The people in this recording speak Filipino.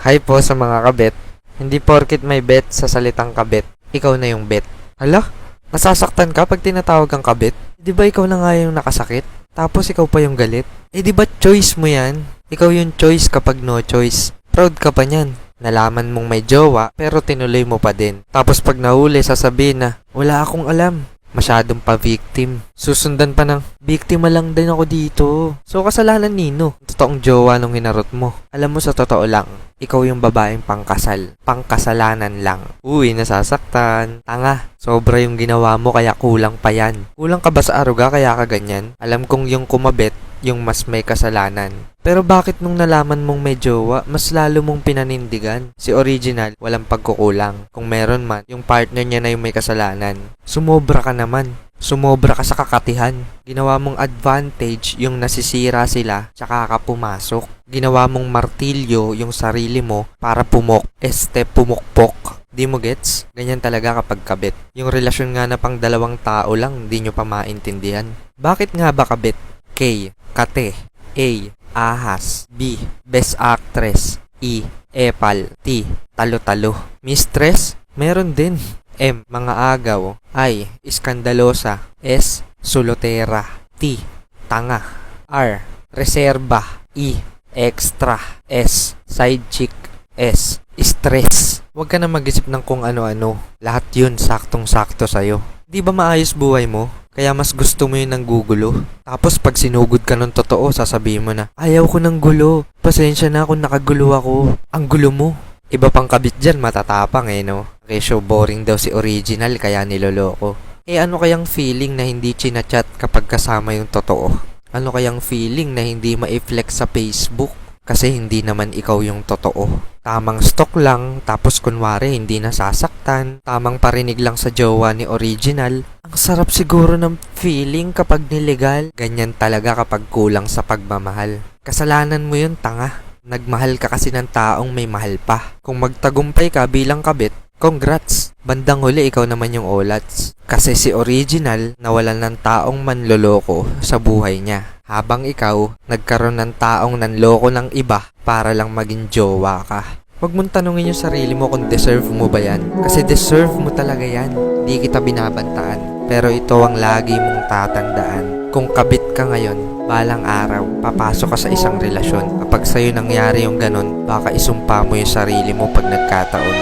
Hi po sa mga kabet. Hindi porkit may bet sa salitang kabet, ikaw na yung bet. Hala? Nasasaktan ka pag tinatawag kang kabet? Di ba ikaw na nga yung nakasakit? Tapos ikaw pa yung galit? Di ba choice mo yan? Ikaw yung choice kapag no choice. Proud ka pa niyan. Nalaman mong may jowa pero tinuloy mo pa din. Tapos pag nahuli sasabihin na, wala akong alam. Masyadong pa-victim. Susundan pa ng, biktima lang din ako dito. So, kasalanan nino. Totoong jowa nung hinarot mo. Alam mo sa totoo lang, ikaw yung babaeng pangkasal. Pangkasalanan lang. Uy, nasasaktan. Tanga. Sobra yung ginawa mo kaya kulang pa yan. Kulang ka ba sa aruga kaya ka ganyan? Alam kong yung kumabet, yung mas may kasalanan. Pero bakit nung nalaman mong may jowa, mas lalo mong pinanindigan? Si Original, walang pagkukulang. Kung meron man, yung partner niya na yung may kasalanan. Sumobra ka naman. Sumobra ka sa kakatihan. Ginawa mong advantage yung nasisira sila tsaka ka pumasok. Ginawa mong martilyo yung sarili mo para pumukpok. Di mo gets? Ganyan talaga kapag kabit. Yung relasyon nga na pang dalawang tao lang, di nyo pa maintindihan. Bakit nga ba kabit? K. Kate. A. Ahas. B. Best Actress. E. Epal. T. Talo-talo. Mistress? Meron din. M. Mga agaw. I. Iskandalosa. S. Sulotera. T. Tanga. R. Reserba. E. Extra. S. Side chick. S. Stress. Huwag ka na mag-isip ng kung ano-ano. Lahat yun saktong-sakto sa'yo. Di ba maayos buhay mo? Kaya mas gusto mo yun ng gugulo. Tapos pag sinugod ka ng totoo, sasabihin mo na, ayaw ko ng gulo. Pasensya na kung nakagulo ako. Ang gulo mo. Iba pang kabit dyan, matatapang no? Resyo boring daw si Original kaya niloloko. Ano kayang feeling na hindi chinachat kapag kasama yung totoo? Ano kayang feeling na hindi ma-flex sa Facebook? Kasi hindi naman ikaw yung totoo. Tamang stock lang, tapos kunwari hindi nasasaktan. Tamang parinig lang sa jowa ni Original. Ang sarap siguro ng feeling kapag nilegal. Ganyan talaga kapag kulang sa pagmamahal. Kasalanan mo yun, tanga. Nagmahal ka kasi ng taong may mahal pa. Kung magtagumpay ka bilang kabit, congrats! Bandang huli ikaw naman yung olats. Kasi si Original nawalan ng taong manloloko sa buhay niya. Habang ikaw, nagkaroon ng taong nanloko ng iba para lang maging jowa ka. Huwag mong tanungin yung sarili mo kung deserve mo ba yan. Kasi deserve mo talaga yan. Di kita binabantaan. Pero ito ang lagi mong tatandaan. Kung kabit ka ngayon, balang araw, papasok ka sa isang relasyon. Kapag sa'yo nangyari yung ganon, baka isumpa mo yung sarili mo pag nagkataon.